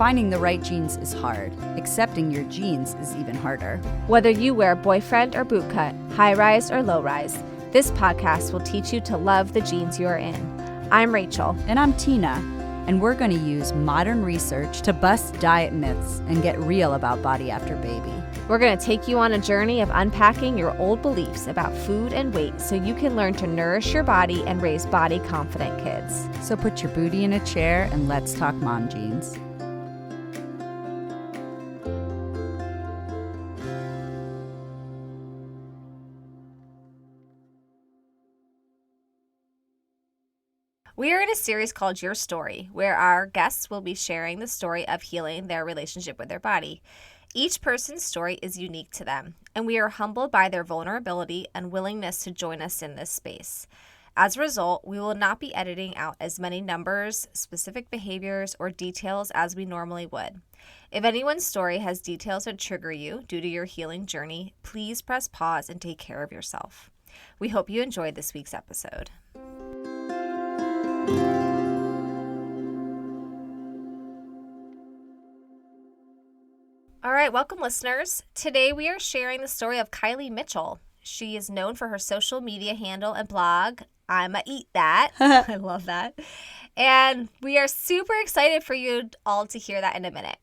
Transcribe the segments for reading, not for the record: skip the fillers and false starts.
Finding the right jeans is hard. Accepting your jeans is even harder. Whether you wear boyfriend or boot cut, high rise or low rise, this podcast will teach you to love the jeans you are in. I'm Rachel. And I'm Tina. And we're going to use modern research to bust diet myths and get real about body after baby. We're going to take you on a journey of unpacking your old beliefs about food and weight so you can learn to nourish your body and raise body-confident kids. So put your booty in a chair and let's talk mom jeans. We are in a series called Your Story, where our guests will be sharing the story of healing their relationship with their body. Each person's story is unique to them, and we are humbled by their vulnerability and willingness to join us in this space. As a result, we will not be editing out as many numbers, specific behaviors, or details as we normally would. If anyone's story has details that trigger you due to your healing journey, please press pause and take care of yourself. We hope you enjoyed this week's episode. All right, welcome listeners. Today we are sharing the story of Kylie Mitchell. She is known for her social media handle and blog, I'ma Eat That. I love that. And we are super excited for you all to hear that in a minute.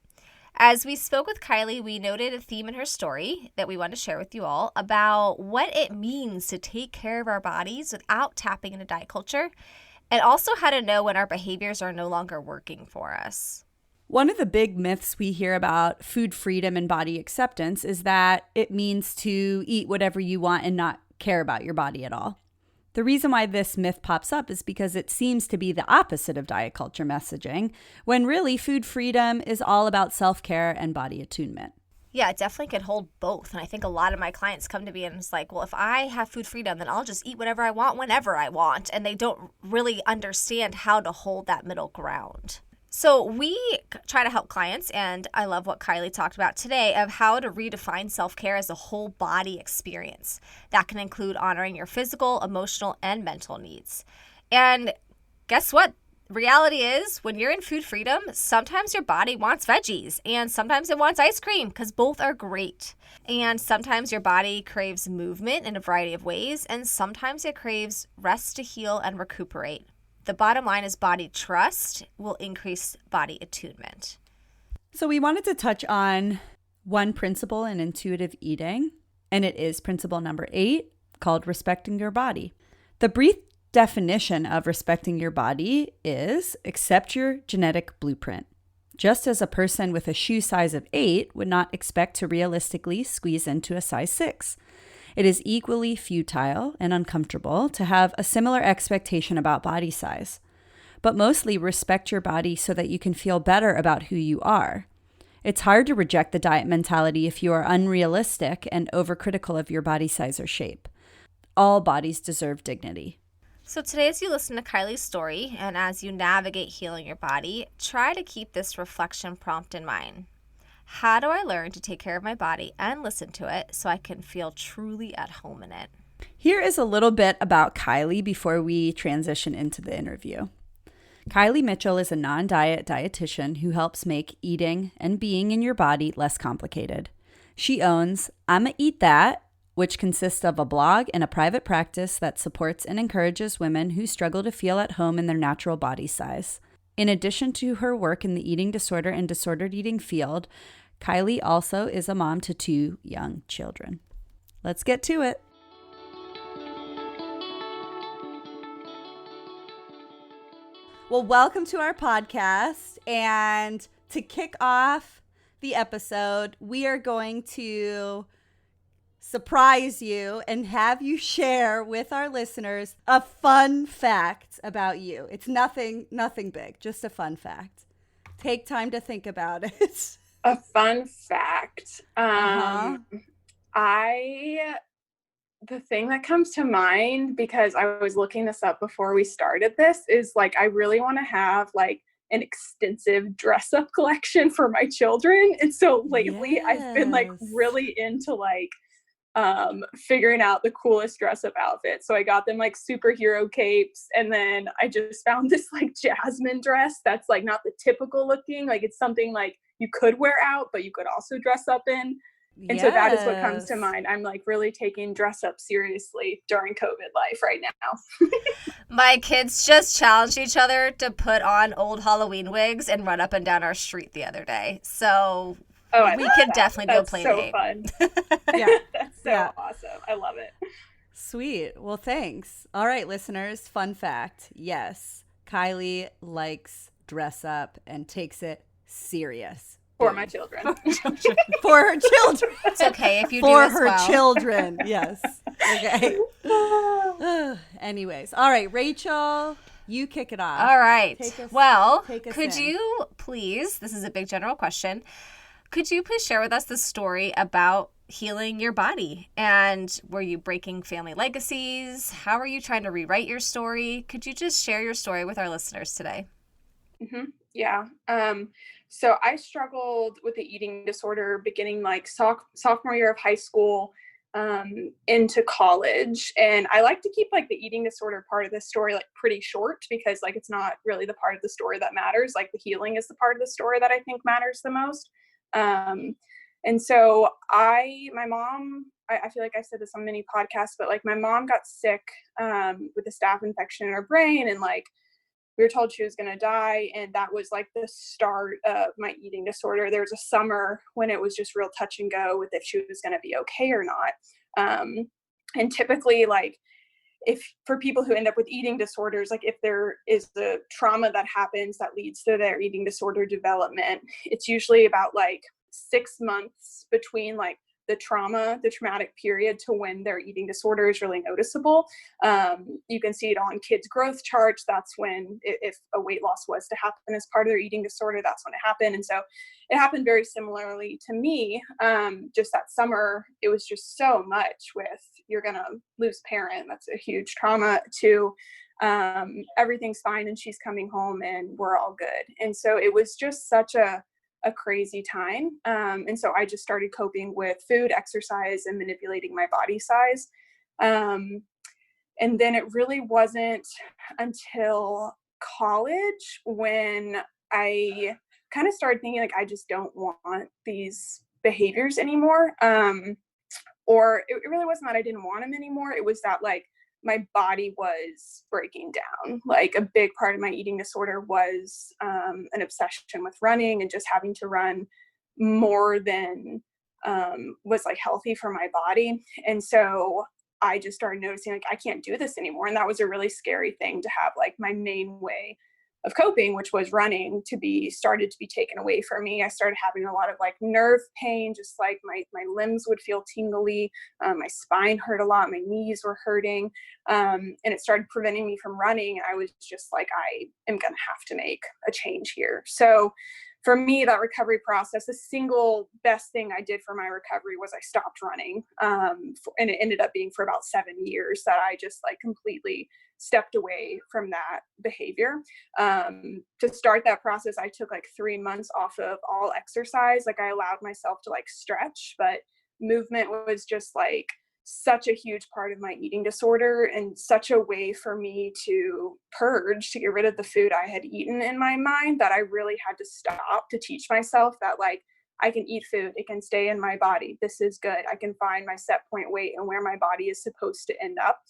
As we spoke with Kylie, we noted a theme in her story that we want to share with you all about what it means to take care of our bodies without tapping into diet culture, and also how to know when our behaviors are no longer working for us. One of the big myths we hear about food freedom and body acceptance is that it means to eat whatever you want and not care about your body at all. The reason why this myth pops up is because it seems to be the opposite of diet culture messaging, when really food freedom is all about self-care and body attunement. Yeah, it definitely can hold both. And I think a lot of my clients come to me and it's like, well, if I have food freedom, then I'll just eat whatever I want whenever I want. And they don't really understand how to hold that middle ground. So we try to help clients, and I love what Kylie talked about today, of how to redefine self-care as a whole body experience. That can include honoring your physical, emotional, and mental needs. And guess what? Reality is, when you're in food freedom, sometimes your body wants veggies, and sometimes it wants ice cream, because both are great. And sometimes your body craves movement in a variety of ways, and sometimes it craves rest to heal and recuperate. The bottom line is body trust will increase body attunement. So we wanted to touch on one principle in intuitive eating, and it is principle number 8, called respecting your body. The brief definition of respecting your body is accept your genetic blueprint. Just as a person with a shoe size of 8 would not expect to realistically squeeze into a size 6. It is equally futile and uncomfortable to have a similar expectation about body size, but mostly respect your body so that you can feel better about who you are. It's hard to reject the diet mentality if you are unrealistic and overcritical of your body size or shape. All bodies deserve dignity. So today, as you listen to Kylie's story and as you navigate healing your body, try to keep this reflection prompt in mind. How do I learn to take care of my body and listen to it so I can feel truly at home in it? Here is a little bit about Kylie before we transition into the interview. Kylie Mitchell is a non-diet dietitian who helps make eating and being in your body less complicated. She owns I'ma Eat That, which consists of a blog and a private practice that supports and encourages women who struggle to feel at home in their natural body size. In addition to her work in the eating disorder and disordered eating field, Kylie also is a mom to 2 young children. Let's get to it. Well, welcome to our podcast. And to kick off the episode, we are going to surprise you and have you share with our listeners a fun fact about you. It's nothing big, just a fun fact. Take time to think about it. A fun fact. The thing that comes to mind, because I was looking this up before we started this, is like I really want to have like an extensive dress up collection for my children. And so lately I've been like really into like figuring out the coolest dress up outfit. So I got them like superhero capes, and then I just found this like jasmine dress that's like not the typical looking, like it's something like you could wear out, but you could also dress up in. And so that is what comes to mind. I'm like really taking dress up seriously during COVID life right now. My kids just challenged each other to put on old Halloween wigs and run up and down our street the other day. So we could definitely do a play date. That's so fun. Yeah. That's so awesome. I love it. Sweet. Well, thanks. All right, listeners, fun fact. Yes, Kylie likes dress up and takes it serious. For my children. For her children. It's okay if you for do as her well. children. Yes. Okay. Anyways. All right, Rachel, you kick it off. All right. Well, could you please, this is a big general question, could you please share with us the story about healing your body? And were you breaking family legacies? How are you trying to rewrite your story? Could you just share your story with our listeners today? Mm-hmm. Yeah. So I struggled with the eating disorder beginning like sophomore year of high school into college. And I like to keep like the eating disorder part of the story like pretty short, because like it's not really the part of the story that matters. Like the healing is the part of the story that I think matters the most. And so my mom, I feel like I said this on many podcasts, but like my mom got sick with a staph infection in her brain, and like we were told she was going to die. And that was like the start of my eating disorder. There was a summer when it was just real touch and go with if she was going to be okay or not. And typically, like, if for people who end up with eating disorders, like if there is the trauma that happens that leads to their eating disorder development, it's usually about like 6 months between like the traumatic period to when their eating disorder is really noticeable. You can see it on kids' growth charts. That's when, if a weight loss was to happen as part of their eating disorder, that's when it happened. And so it happened very similarly to me. Just that summer, it was just so much with, you're going to lose a parent. That's a huge trauma, to everything's fine and she's coming home and we're all good. And so it was just such a crazy time. And so I just started coping with food, exercise, and manipulating my body size. And then it really wasn't until college when I kind of started thinking like, I just don't want these behaviors anymore. Or it really wasn't that I didn't want them anymore. It was that like my body was breaking down. Like a big part of my eating disorder was an obsession with running and just having to run more than was like healthy for my body. And so I just started noticing like I can't do this anymore. And that was a really scary thing to have like my main way of coping, which was running, started to be taken away from me. I started having a lot of like nerve pain, just like my limbs would feel tingly. My spine hurt a lot. My knees were hurting. And it started preventing me from running. I was just like, I am going to have to make a change here. So for me, that recovery process, the single best thing I did for my recovery was I stopped running. And it ended up being for about 7 years that I just like completely stepped away from that behavior. To start that process, I took like 3 months off of all exercise. Like I allowed myself to like stretch, but movement was just like such a huge part of my eating disorder and such a way for me to purge, to get rid of the food I had eaten in my mind, that I really had to stop to teach myself that like, I can eat food, it can stay in my body, this is good, I can find my set point weight and where my body is supposed to end up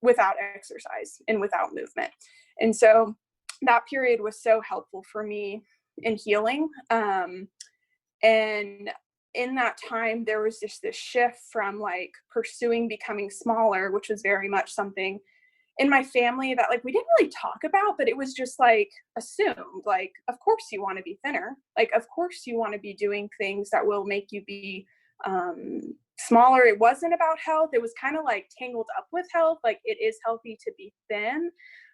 without exercise and without movement. And so that period was so helpful for me in healing. And in that time, there was just this shift from like pursuing becoming smaller, which was very much something in my family that like we didn't really talk about, but it was just like assumed, like, of course you want to be thinner. Like, of course you want to be doing things that will make you be smaller. It wasn't about health. It was kind of like tangled up with health. Like it is healthy to be thin.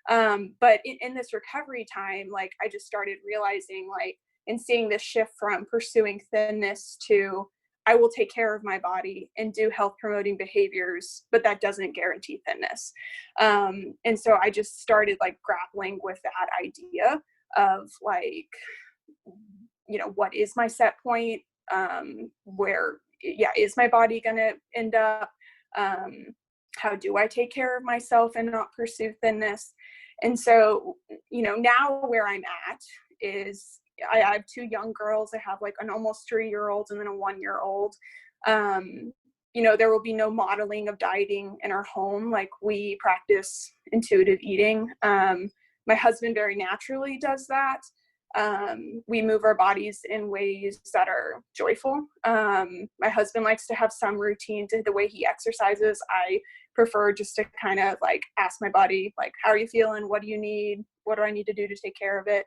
But in this recovery time, like I just started realizing like, and seeing this shift from pursuing thinness to I will take care of my body and do health promoting behaviors, but that doesn't guarantee thinness. And so I just started like grappling with that idea of like, you know, what is my set point? Where is my body going to end up, how do I take care of myself and not pursue thinness? And so, now where I'm at is I have 2 young girls. I have like an almost 3-year-old and then a 1-year-old. There will be no modeling of dieting in our home. Like, we practice intuitive eating. My husband very naturally does that. We move our bodies in ways that are joyful. My husband likes to have some routine to the way he exercises. I prefer just to kind of like ask my body, like, how are you feeling? What do you need? What do I need to do to take care of it?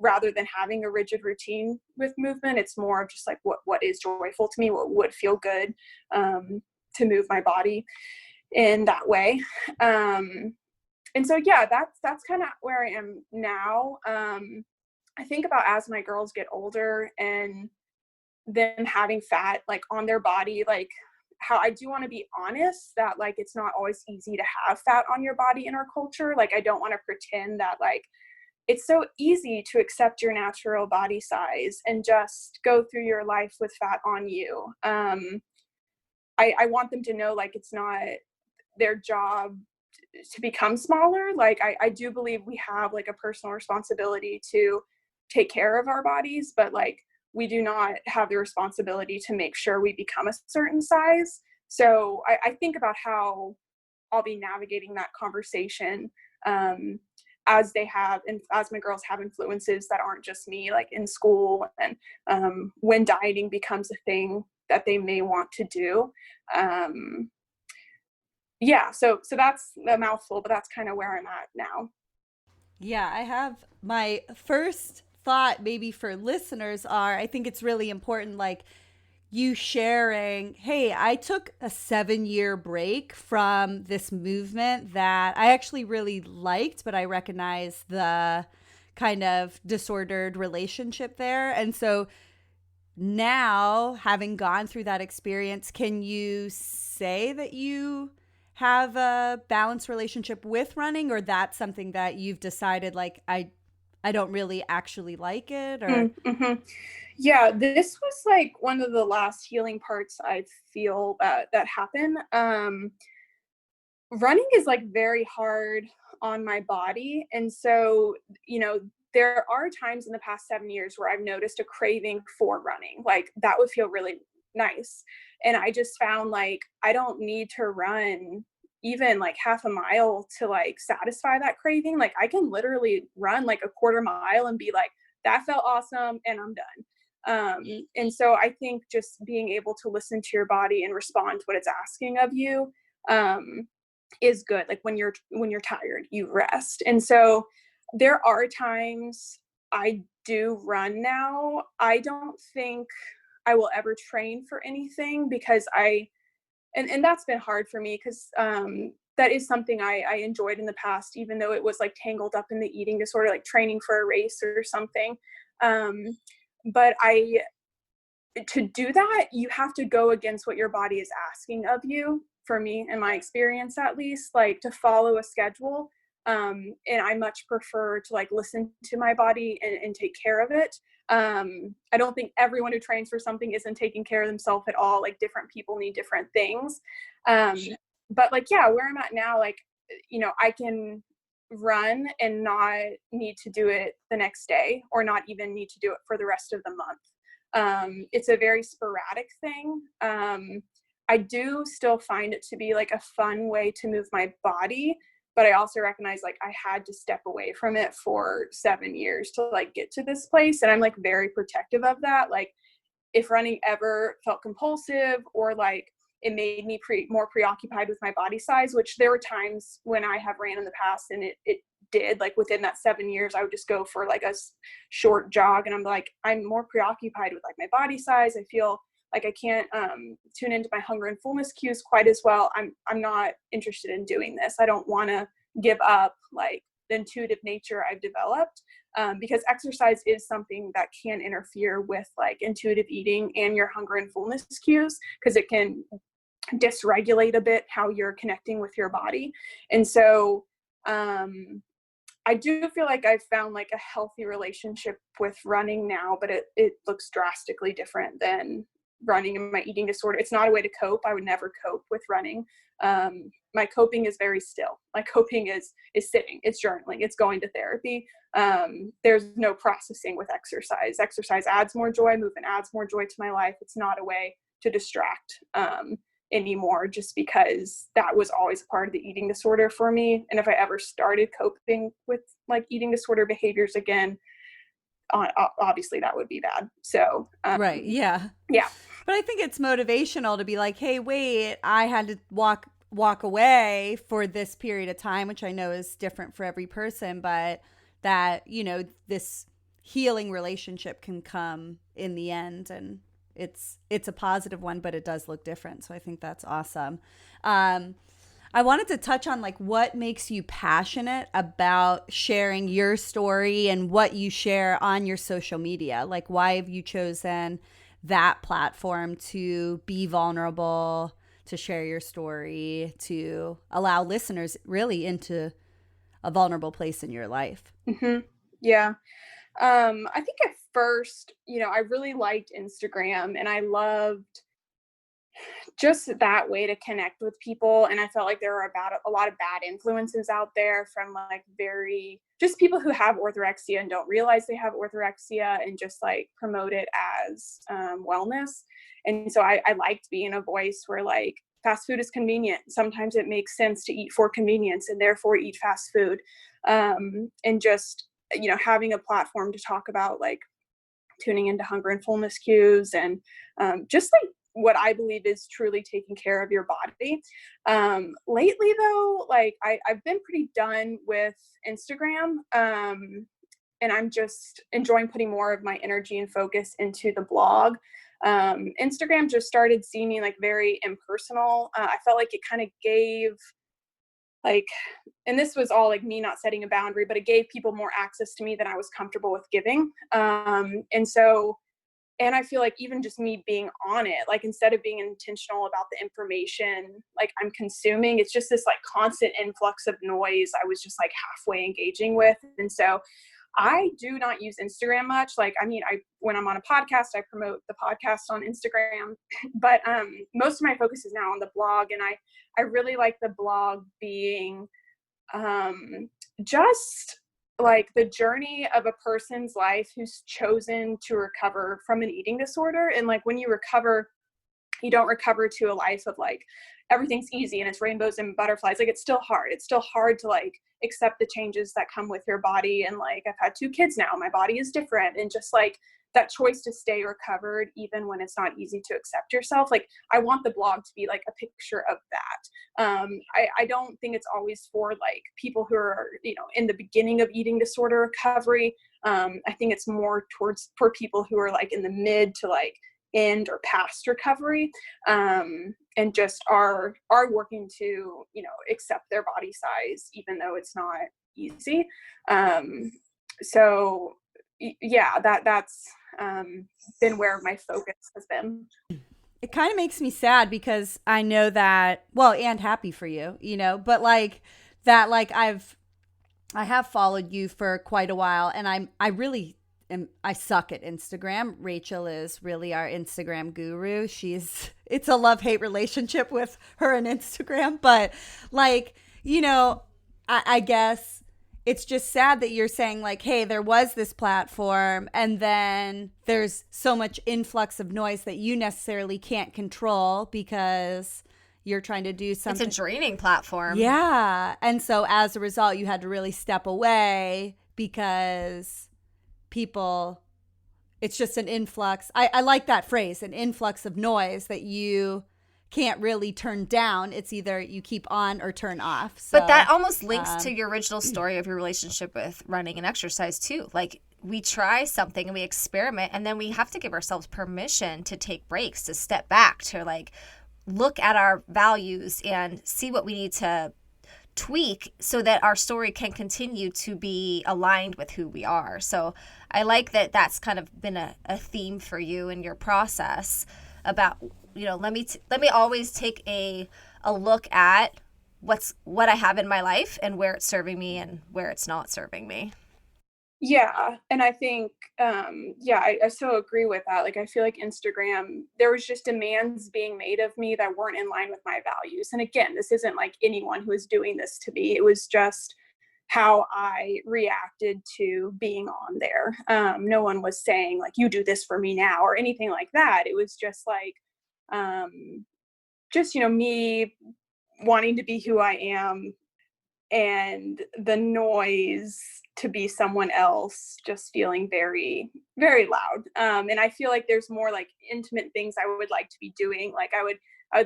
Rather than having a rigid routine with movement, it's more of just like what is joyful to me, what would feel good to move my body in that way. And so, yeah, that's kind of where I am now. I think about as my girls get older and them having fat like on their body, like how I do want to be honest that like it's not always easy to have fat on your body in our culture. Like, I don't want to pretend that like it's so easy to accept your natural body size and just go through your life with fat on you. I want them to know like it's not their job to become smaller. Like, I do believe we have like a personal responsibility to take care of our bodies, but like we do not have the responsibility to make sure we become a certain size. So I think about how I'll be navigating that conversation as my girls have influences that aren't just me, like in school, and when dieting becomes a thing that they may want to do. So that's a mouthful, but that's kind of where I'm at now. Yeah, I have my first thought maybe for listeners I think it's really important, like you sharing, hey, I took a 7-year break from this movement that I actually really liked, but I recognize the kind of disordered relationship there. And so now, having gone through that experience, can you say that you have a balanced relationship with running, or that's something that you've decided like I don't really actually like it? Or Mm-hmm. Yeah, this was like one of the last healing parts I feel that happen. Running is like very hard on my body, and so there are times in the past 7 years where I've noticed a craving for running. Like, that would feel really nice, and I just found like I don't need to run even like half a mile to like satisfy that craving. Like, I can literally run like a quarter mile and be like, that felt awesome, and I'm done. And so I think just being able to listen to your body and respond to what it's asking of you is good. Like, when you're tired, you rest. And so there are times I do run now. I don't think I will ever train for anything because and that's been hard for me because that is something I enjoyed in the past, even though it was like tangled up in the eating disorder, like training for a race or something. But to do that, you have to go against what your body is asking of you. For me, in my experience, at least, like to follow a schedule. And I much prefer to like listen to my body and take care of it. I don't think everyone who trains for something isn't taking care of themselves at all. Like, different people need different things. But like, yeah, where I'm at now, like, I can run and not need to do it the next day, or not even need to do it for the rest of the month. It's a very sporadic thing. I do still find it to be like a fun way to move my body, but I also recognize like I had to step away from it for 7 years to like get to this place. And I'm like very protective of that. Like, if running ever felt compulsive or like it made me more preoccupied with my body size, which there were times when I have ran in the past and it did, like within that 7 years, I would just go for like a short jog and I'm like, I'm more preoccupied with like my body size. I feel like I can't tune into my hunger and fullness cues quite as well. I'm not interested in doing this. I don't want to give up like the intuitive nature I've developed, because exercise is something that can interfere with like intuitive eating and your hunger and fullness cues, because it can dysregulate a bit how you're connecting with your body. And so I do feel like I've found like a healthy relationship with running now, but it looks drastically different than running and my eating disorder. It's not a way to cope. I would never cope with running. My coping is very still. My coping is sitting, it's journaling, it's going to therapy. There's no processing with exercise. Exercise adds more joy. Movement adds more joy to my life. It's not a way to distract anymore, just because that was always a part of the eating disorder for me. And if I ever started coping with like eating disorder behaviors again, obviously that would be bad. So right. Yeah. Yeah. But I think it's motivational to be like, hey, wait, I had to walk away for this period of time, which I know is different for every person, but that, you know, this healing relationship can come in the end, and it's a positive one, but it does look different. So I think that's awesome. I wanted to touch on like what makes you passionate about sharing your story and what you share on your social media. Like, why have you chosen that platform to be vulnerable, to share your story, to allow listeners really into a vulnerable place in your life? Mm-hmm. Yeah. I think at first, you know, I really liked Instagram and I loved just that way to connect with people. And I felt like there were about a lot of bad influences out there from like just people who have orthorexia and don't realize they have orthorexia and just like promote it as wellness. And so I liked being a voice where like fast food is convenient. Sometimes it makes sense to eat for convenience and therefore eat fast food. And just, you know, having a platform to talk about like tuning into hunger and fullness cues and just like what I believe is truly taking care of your body. Lately though, like I've been pretty done with Instagram. And I'm just enjoying putting more of my energy and focus into the blog. Instagram just started seeming like very impersonal. I felt like it kind of gave like, and this was all like me not setting a boundary, but it gave people more access to me than I was comfortable with giving. And I feel like even just me being on it, like instead of being intentional about the information, like I'm consuming, it's just this like constant influx of noise I was just like halfway engaging with. And so I do not use Instagram much. Like, I mean, when I'm on a podcast, I promote the podcast on Instagram, but most of my focus is now on the blog. And I really like the blog being just like the journey of a person's life who's chosen to recover from an eating disorder. And like when you recover, you don't recover to a life of like everything's easy and it's rainbows and butterflies. Like it's still hard. It's still hard to like accept the changes that come with your body. And like I've had 2 kids now, my body is different. And just like that choice to stay recovered, even when it's not easy to accept yourself. Like I want the blog to be like a picture of that. I don't think it's always for like people who are, you know, in the beginning of eating disorder recovery. I think it's more for people who are like in the mid to like end or past recovery, and just are working to, you know, accept their body size, even though it's not easy. So yeah, that's been where my focus has been. It kind of makes me sad because I know that, well, and happy for you, you know, but like that, like I have followed you for quite a while, and I suck at Instagram. Rachel is really our Instagram guru. It's a love-hate relationship with her and Instagram, but like, you know, I guess it's just sad that you're saying like, hey, there was this platform and then there's so much influx of noise that you necessarily can't control because you're trying to do something. It's a draining platform. Yeah. And so as a result, you had to really step away because it's just an influx. I like that phrase, an influx of noise that you can't really turn down. It's either you keep on or turn off. So, but that almost links to your original story of your relationship with running and exercise too. Like we try something and we experiment, and then we have to give ourselves permission to take breaks, to step back, to like look at our values and see what we need to tweak so that our story can continue to be aligned with who we are. So I like that that's kind of been a theme for you in your process about, you know, let me always take a look at what I have in my life and where it's serving me and where it's not serving me. Yeah. And I think, I so agree with that. Like, I feel like Instagram, there was just demands being made of me that weren't in line with my values. And again, this isn't like anyone who is doing this to me. It was just how I reacted to being on there. No one was saying like, you do this for me now or anything like that. It was just like, me wanting to be who I am and the noise to be someone else just feeling very, very loud. And I feel like there's more like intimate things I would like to be doing. Like I would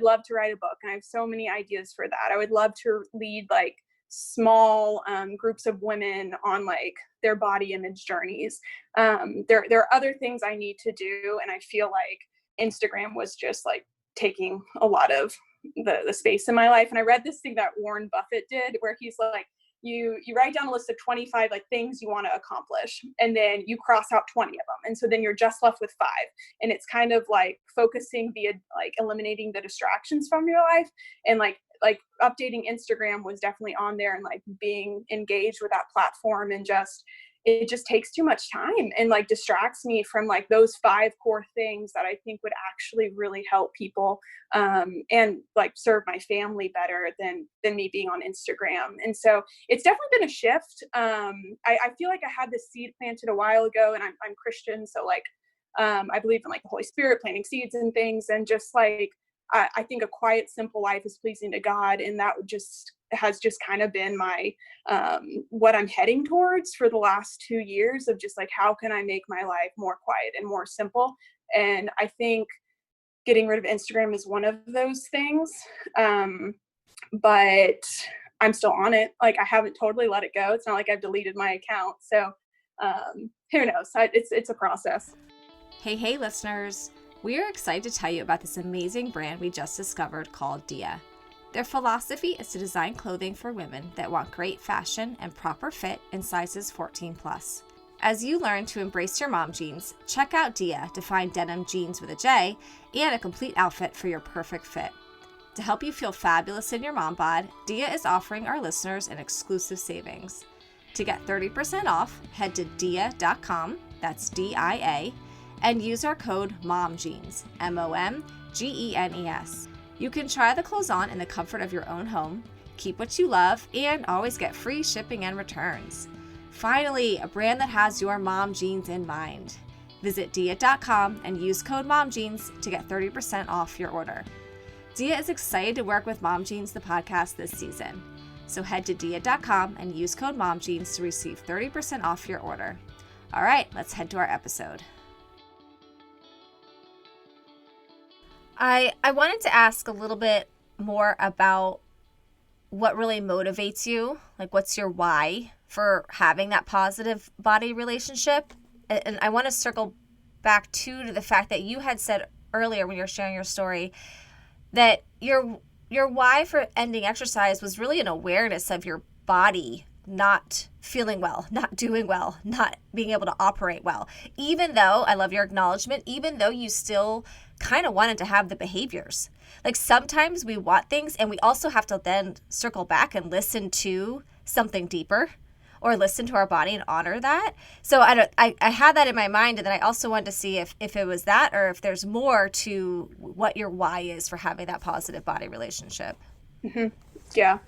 love to write a book, and I have so many ideas for that. I would love to lead like small groups of women on like their body image journeys. There are other things I need to do, and I feel like Instagram was just like taking a lot of the space in my life. And I read this thing that Warren Buffett did where he's like, you write down a list of 25 like things you want to accomplish, and then you cross out 20 of them, and so then you're just left with 5. And it's kind of like focusing via like eliminating the distractions from your life. And like updating Instagram was definitely on there, and like being engaged with that platform, and just it just takes too much time and like distracts me from like those 5 core things that I think would actually really help people and like serve my family better than me being on Instagram. And so it's definitely been a shift. I feel like I had this seed planted a while ago, and I'm Christian, so like I believe in like the Holy Spirit planting seeds and things, and just like I think a quiet, simple life is pleasing to God, and that has just kind of been my what I'm heading towards for the last 2 years, of just like, how can I make my life more quiet and more simple? And I think getting rid of Instagram is one of those things. But I'm still on it. Like, I haven't totally let it go. It's not like I've deleted my account. So who knows? It's a process. Hey, listeners. We are excited to tell you about this amazing brand we just discovered called Dia. Their philosophy is to design clothing for women that want great fashion and proper fit in sizes 14 plus. As you learn to embrace your mom jeans, check out Dia to find denim jeans with a J and a complete outfit for your perfect fit. To help you feel fabulous in your mom bod, Dia is offering our listeners an exclusive savings. To get 30% off, head to dia.com, that's DIA, and use our code MOMGENES, MOMGENES. You can try the clothes on in the comfort of your own home, keep what you love, and always get free shipping and returns. Finally, a brand that has your mom jeans in mind. Visit dia.com and use code MOMGENES to get 30% off your order. Dia is excited to work with Mom Jeans, the podcast, this season. So head to dia.com and use code MOMGENES to receive 30% off your order. All right, let's head to our episode. I wanted to ask a little bit more about what really motivates you. Like, what's your why for having that positive body relationship? And I want to circle back to the fact that you had said earlier when you were sharing your story that your why for ending exercise was really an awareness of your body not feeling well, not doing well, not being able to operate well. Even though, I love your acknowledgement, even though you still kind of wanted to have the behaviors. Like, sometimes we want things, and we also have to then circle back and listen to something deeper, or listen to our body and honor that. So I had that in my mind, and then I also wanted to see if it was that, or if there's more to what your why is for having that positive body relationship. Mm-hmm. Yeah.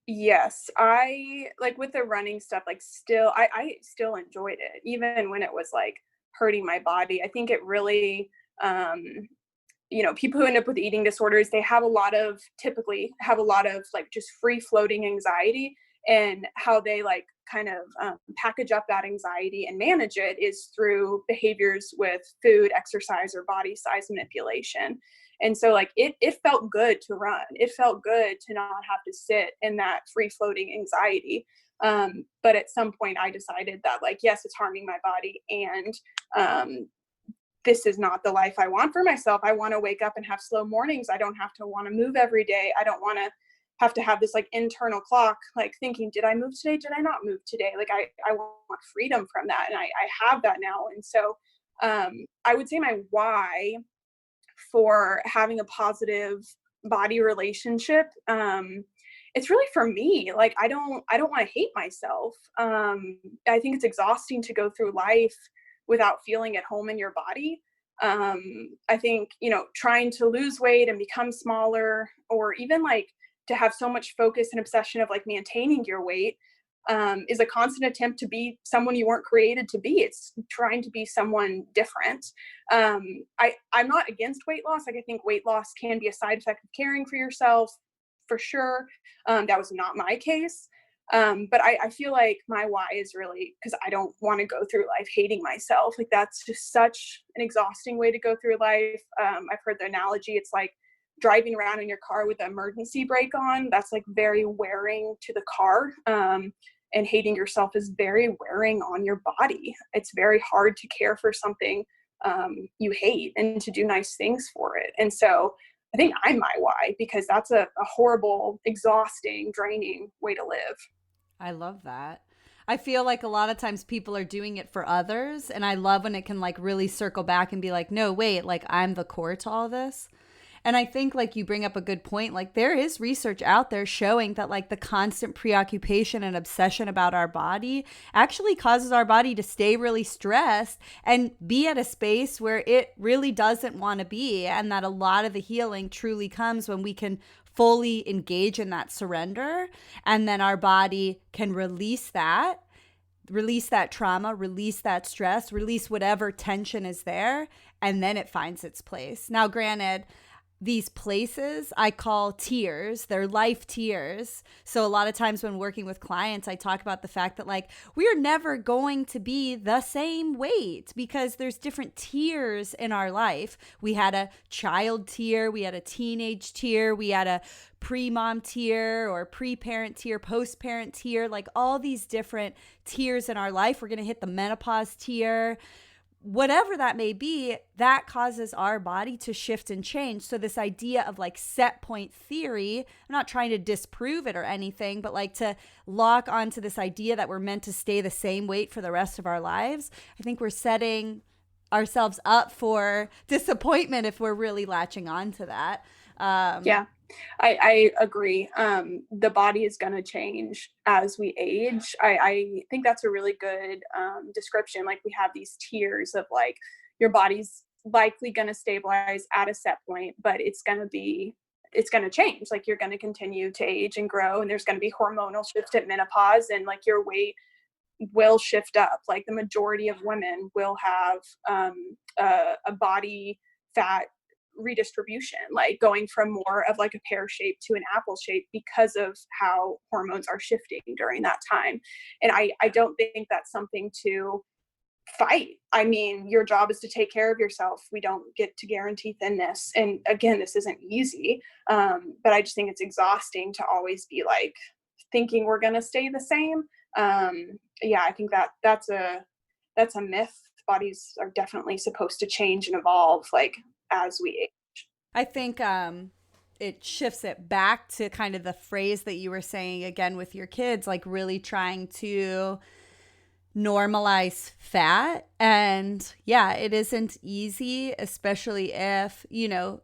Yes, I like with the running stuff, like I still enjoyed it, even when it was like hurting my body. I think it really, people who end up with eating disorders, they typically have a lot of like just free floating anxiety, and how they like kind of package up that anxiety and manage it is through behaviors with food, exercise, or body size manipulation. And so like it felt good to run. It felt good to not have to sit in that free floating anxiety. But at some point I decided that like, yes, it's harming my body, and this is not the life I want for myself. I want to wake up and have slow mornings. I don't have to want to move every day. I don't want to have this like internal clock, like thinking, did I move today? Did I not move today? Like I want freedom from that. And I have that now. And so I would say my why for having a positive body relationship it's really for me. Like, I don't want to hate myself. I think it's exhausting to go through life without feeling at home in your body. I think, trying to lose weight and become smaller, or even like to have so much focus and obsession of like maintaining your weight, is a constant attempt to be someone you weren't created to be. It's trying to be someone different. I'm not against weight loss. Like, I think weight loss can be a side effect of caring for yourself, for sure. That was not my case. But I feel like my why is really because I don't want to go through life hating myself. Like, that's just such an exhausting way to go through life. I've heard the analogy. It's like driving around in your car with the emergency brake on. That's like very wearing to the car. And hating yourself is very wearing on your body. It's very hard to care for something you hate and to do nice things for it. And so I think I'm my why, because that's a horrible, exhausting, draining way to live. I love that. I feel like a lot of times people are doing it for others. And I love when it can like really circle back and be like, no, wait, like I'm the core to all this. And I think like you bring up a good point. Like, there is research out there showing that like the constant preoccupation and obsession about our body actually causes our body to stay really stressed and be at a space where it really doesn't want to be. And that a lot of the healing truly comes when we can fully engage in that surrender. And then our body can release that trauma, release that stress, release whatever tension is there. And then it finds its place. Now, granted, these places I call tiers. They're life tiers. So a lot of times when working with clients, I talk about the fact that like we're never going to be the same weight because there's different tiers in our life. We had a child tier, we had a teenage tier, we had a pre-mom tier or pre-parent tier, post-parent tier, like all these different tiers in our life. We're going to hit the menopause tier. Whatever that may be, that causes our body to shift and change. So this idea of like set point theory, I'm not trying to disprove it or anything, but like to lock onto this idea that we're meant to stay the same weight for the rest of our lives. I think we're setting ourselves up for disappointment if we're really latching on to that. Yeah, I agree. The body is going to change as we age. I think that's a really good description. Like, we have these tiers of like your body's likely going to stabilize at a set point, but it's going to change. Like, you're going to continue to age and grow, and there's going to be hormonal shift at menopause, and like your weight will shift up. Like, the majority of women will have a body fat redistribution, like going from more of like a pear shape to an apple shape because of how hormones are shifting during that time. And I don't think that's something to fight. I mean, your job is to take care of yourself. We don't get to guarantee thinness. And again, this isn't easy. But I just think it's exhausting to always be like thinking we're going to stay the same. Yeah, I think that's a myth. Bodies are definitely supposed to change and evolve like as we age. I think it shifts it back to kind of the phrase that you were saying again with your kids, like really trying to normalize fat. And yeah, it isn't easy, especially if,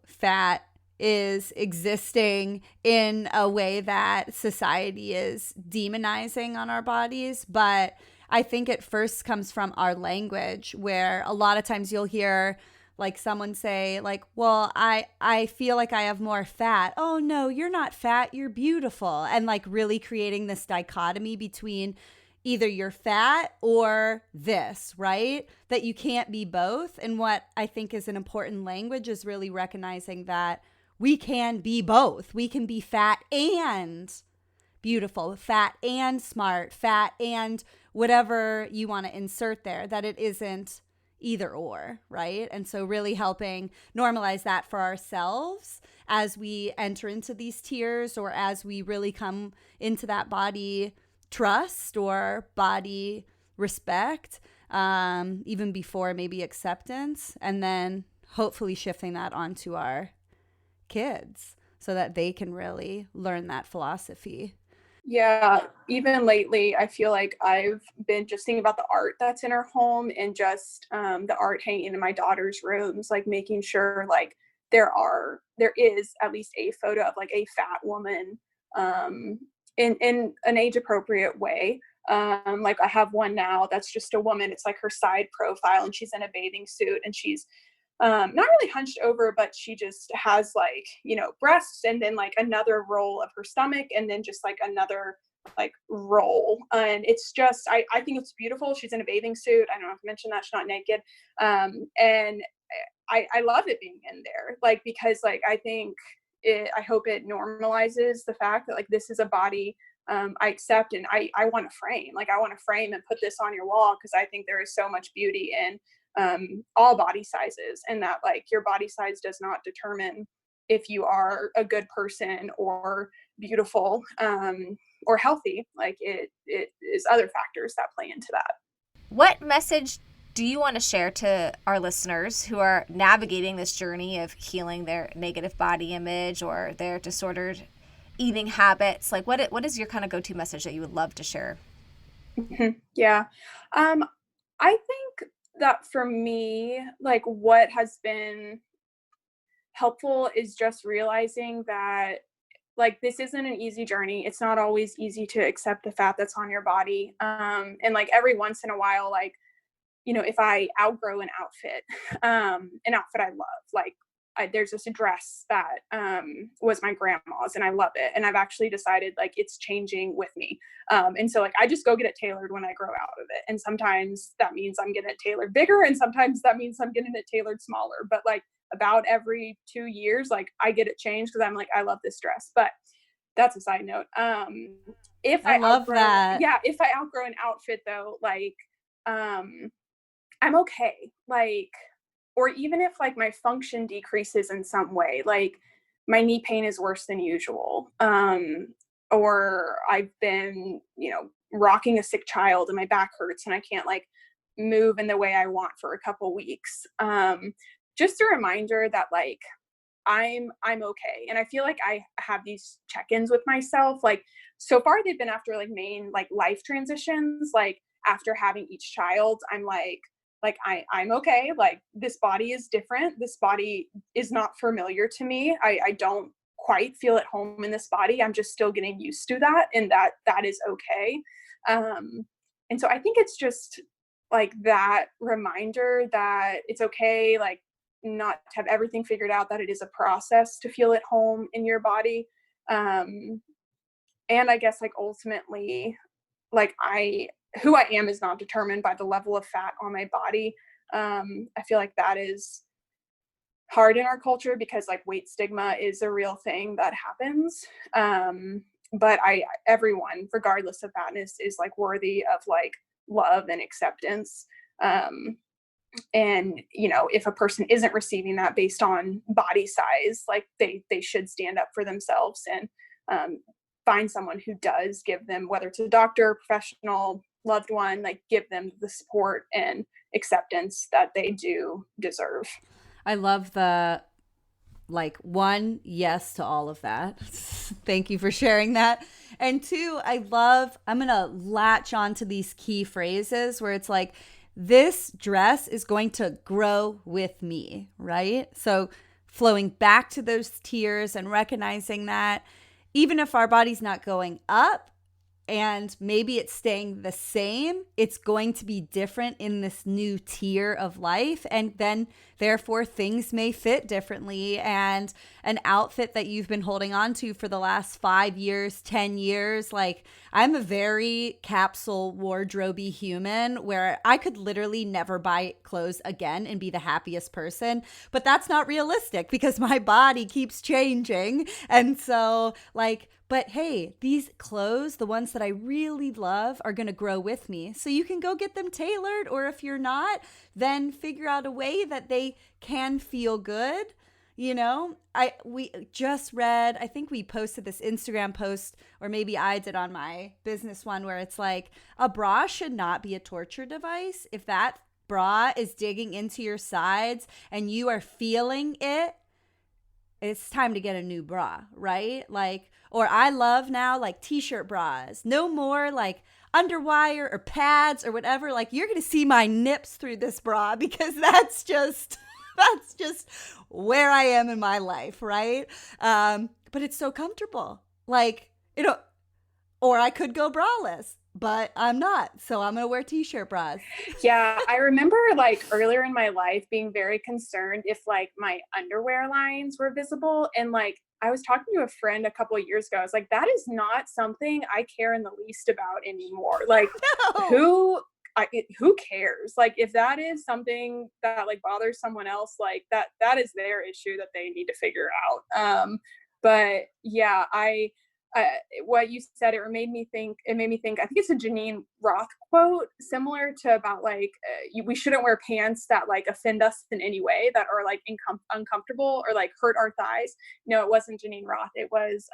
fat is existing in a way that society is demonizing on our bodies. But I think it first comes from our language, where a lot of times you'll hear like someone say like, well, I feel like I have more fat. Oh no, you're not fat, you're beautiful. And like really creating this dichotomy between either you're fat or this, right? That you can't be both. And what I think is an important language is really recognizing that we can be both. We can be fat and beautiful, fat and smart, fat and whatever you want to insert there, that it isn't either or, right? And so really helping normalize that for ourselves as we enter into these tiers, or as we really come into that body trust or body respect, even before maybe acceptance, and then hopefully shifting that onto our kids so that they can really learn that philosophy. Yeah, even lately, I feel like I've been just thinking about the art that's in our home, and just the art hanging in my daughter's rooms, like making sure like there is at least a photo of like a fat woman in an age appropriate way. Like I have one now that's just a woman. It's like her side profile, and she's in a bathing suit, and she's not really hunched over, but she just has like, you know, breasts, and then like another roll of her stomach, and then just like another like roll. And it's just, I think it's beautiful. She's in a bathing suit. I don't know if I mentioned that, she's not naked. And I love it being in there, like, because like, I hope it normalizes the fact that like, this is a body I accept, and I want to frame, like, I want to frame and put this on your wall, because I think there is so much beauty in all body sizes, and that like your body size does not determine if you are a good person or beautiful or healthy. Like it is other factors that play into that. What message do you want to share to our listeners who are navigating this journey of healing their negative body image or their disordered eating habits? Like what is your kind of go-to message that you would love to share? Yeah. I think that for me, like what has been helpful is just realizing that like this isn't an easy journey. It's not always easy to accept the fat that's on your body. And like every once in a while, like, you know, if I outgrow an outfit I love, like there's this dress that was my grandma's, and I love it. And I've actually decided like it's changing with me. And so like I just go get it tailored when I grow out of it. And sometimes that means I'm getting it tailored bigger, and sometimes that means I'm getting it tailored smaller. But like about every 2 years, like I get it changed, because I'm like, I love this dress. But that's a side note. If I love outgrow, that. yeah, if I outgrow an outfit though, like I'm okay. Like, or even if like my function decreases in some way, like my knee pain is worse than usual, or I've been, you know, rocking a sick child and my back hurts and I can't like move in the way I want for a couple weeks. Just a reminder that like I'm okay. And I feel like I have these check-ins with myself. Like so far they've been after like main like life transitions. Like after having each child, I'm like I'm okay. Like this body is different. This body is not familiar to me. I don't quite feel at home in this body. I'm just still getting used to that, and that is okay. And so I think it's just like that reminder that it's okay, like not to have everything figured out, that it is a process to feel at home in your body. And I guess like ultimately, like who I am is not determined by the level of fat on my body. I feel like that is hard in our culture, because like weight stigma is a real thing that happens. But everyone, regardless of fatness, is like worthy of like love and acceptance. And you know, if a person isn't receiving that based on body size, like they should stand up for themselves and find someone who does give them, whether it's a doctor, professional, loved one, like give them the support and acceptance that they do deserve. I love the like one, yes to all of that. Thank you for sharing that. And two, I'm going to latch onto these key phrases where it's like, this dress is going to grow with me, right? So flowing back to those tiers and recognizing that even if our body's not going up and maybe it's staying the same, it's going to be different in this new tier of life. And then therefore things may fit differently. And an outfit that you've been holding on to for the last 5 years, 10 years, like I'm a very capsule wardrobe-y human where I could literally never buy clothes again and be the happiest person. But that's not realistic because my body keeps changing. And so like, but hey, these clothes, the ones that I really love, are going to grow with me. So you can go get them tailored, or if you're not, then figure out a way that they can feel good. You know, we just read, I think we posted this Instagram post, or maybe I did on my business one, where it's like a bra should not be a torture device. If that bra is digging into your sides and you are feeling it, it's time to get a new bra, right? Like, or I love now like t-shirt bras. No more like underwire or pads or whatever. Like you're going to see my nips through this bra because that's just where I am in my life, right? But it's so comfortable. Like You know, or I could go braless, but I'm not. So I'm going to wear t-shirt bras. Yeah, I remember like earlier in my life being very concerned if like my underwear lines were visible. And like I was talking to a friend a couple of years ago. I was like, that is not something I care in the least about anymore. Like No. who cares? Like if that is something that like bothers someone else, like that is their issue that they need to figure out. But yeah, uh, what you said, it made me think, I think it's a Janine Roth quote similar to about like, we shouldn't wear pants that like offend us in any way, that are like uncomfortable or like hurt our thighs. No, it wasn't Janine Roth. It was,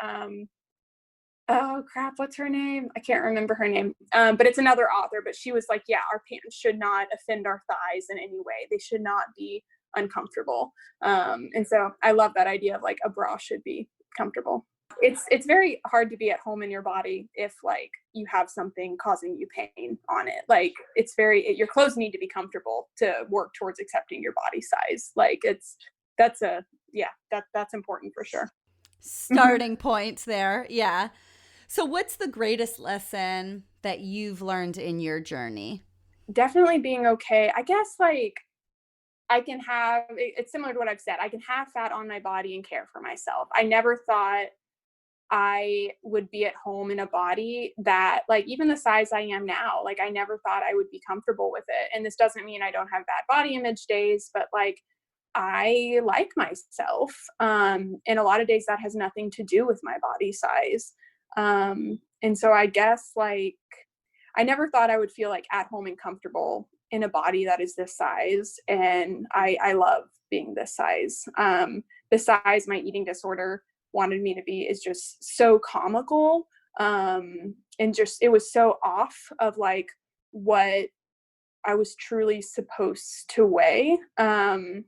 oh crap, what's her name? I can't remember her name. But it's another author, but she was like, yeah, our pants should not offend our thighs in any way. They should not be uncomfortable. And so I love that idea of like a bra should be comfortable. It's very hard to be at home in your body if like you have something causing you pain on it. Like your clothes need to be comfortable to work towards accepting your body size. Like that's important for sure. Starting point there. Yeah. So what's the greatest lesson that you've learned in your journey? Definitely being okay. I guess like it's similar to what I've said. I can have fat on my body and care for myself. I never thought I would be at home in a body that like even the size I am now, like I never thought I would be comfortable with it. And this doesn't mean I don't have bad body image days, but like I like myself. And a lot of days that has nothing to do with my body size. And so I guess like I never thought I would feel like at home and comfortable in a body that is this size. And I love being this size. The size my eating disorder wanted me to be is just so comical. And just, it was so off of like what I was truly supposed to weigh. And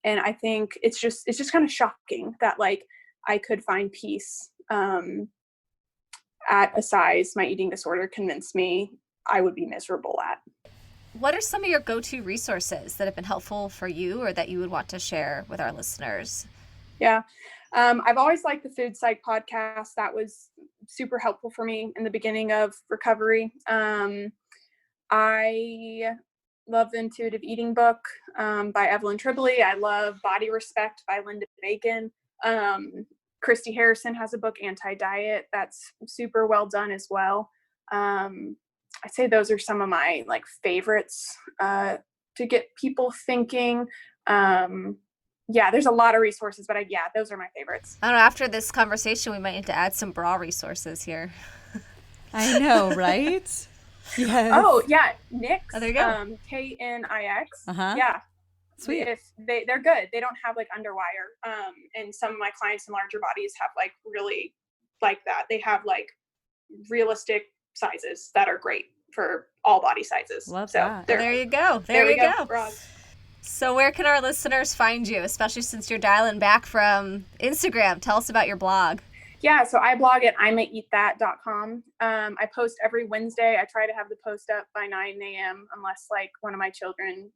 I think it's just kind of shocking that like I could find peace, at a size my eating disorder convinced me I would be miserable at. What are some of your go-to resources that have been helpful for you or that you would want to share with our listeners? Yeah. I've always liked the Food Psych podcast. That was super helpful for me in the beginning of recovery. I love the Intuitive Eating book by Evelyn Tribole. I love Body Respect by Linda Bacon. Christy Harrison has a book, Anti-Diet, that's super well done as well. I'd say those are some of my like favorites to get people thinking. Yeah, there's a lot of resources, but those are my favorites. I don't know, after this conversation, we might need to add some bra resources here. I know, right? Yes. Oh, yeah. Knix. Oh, there you go. Knix. Uh-huh. Yeah. Sweet. If they're good. They don't have like underwire. And some of my clients in larger bodies have like really like that. They have like realistic sizes that are great for all body sizes. Love that. There you go. There you go. So where can our listeners find you, especially since you're dialing back from Instagram? Tell us about your blog. Yeah, so I blog at imaigeatthat.com. I post every Wednesday. I try to have the post up by 9 a.m. unless like one of my children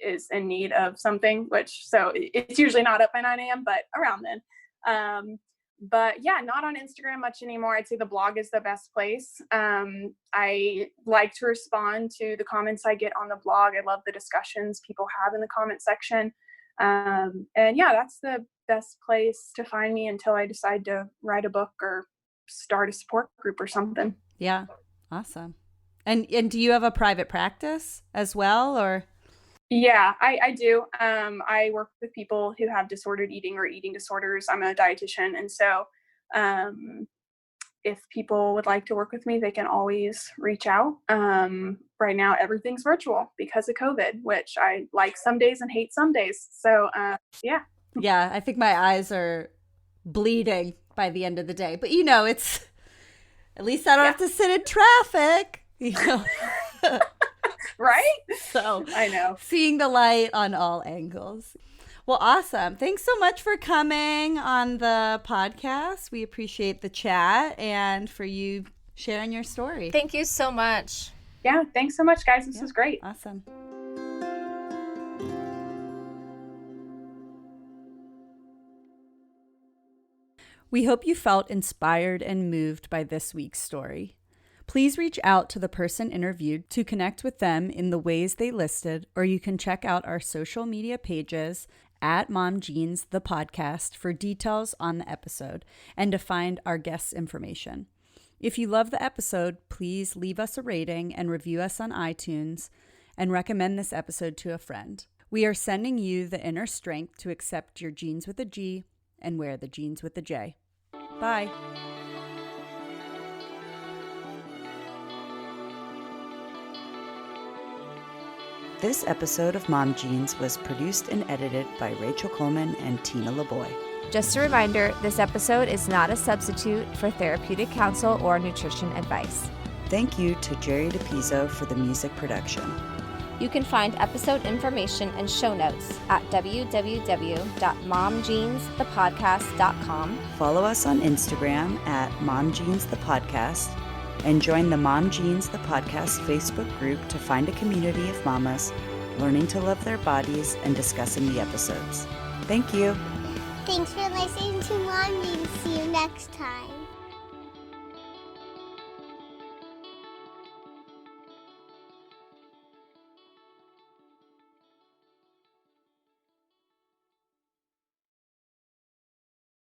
is in need of something, so it's usually not up by 9 a.m., but around then. But yeah, not on Instagram much anymore. I'd say the blog is the best place. I like to respond to the comments I get on the blog. I love the discussions people have in the comment section. And yeah, that's the best place to find me until I decide to write a book or start a support group or something. Yeah. Awesome. And do you have a private practice as well, or? Yeah, I do. I work with people who have disordered eating or eating disorders. I'm a dietitian. And so if people would like to work with me, they can always reach out. Right now, everything's virtual because of COVID, which I like some days and hate some days. So yeah. Yeah, I think my eyes are bleeding by the end of the day. But it's, at least I don't have to sit in traffic, Right? So I know. Seeing the light on all angles. Well, awesome. Thanks so much for coming on the podcast. We appreciate the chat and for you sharing your story. Thank you so much. Yeah, thanks so much, guys. This was great. Awesome. We hope you felt inspired and moved by this week's story. Please reach out to the person interviewed to connect with them in the ways they listed, or you can check out our social media pages at Mom Jeans, the podcast, for details on the episode and to find our guests' information. If you love the episode, please leave us a rating and review us on iTunes and recommend this episode to a friend. We are sending you the inner strength to accept your jeans with a G and wear the jeans with a J. Bye. This episode of Mom Jeans was produced and edited by Rachel Coleman and Tina LeBoy. Just a reminder, this episode is not a substitute for therapeutic counsel or nutrition advice. Thank you to Jerry DePizzo for the music production. You can find episode information and show notes at www.momjeansthepodcast.com. Follow us on Instagram at Mom Jeans the Podcast and join the Mom Jeans the Podcast Facebook group to find a community of mamas learning to love their bodies and discussing the episodes. Thank you. Thanks for listening to Mom Jeans. See you next time.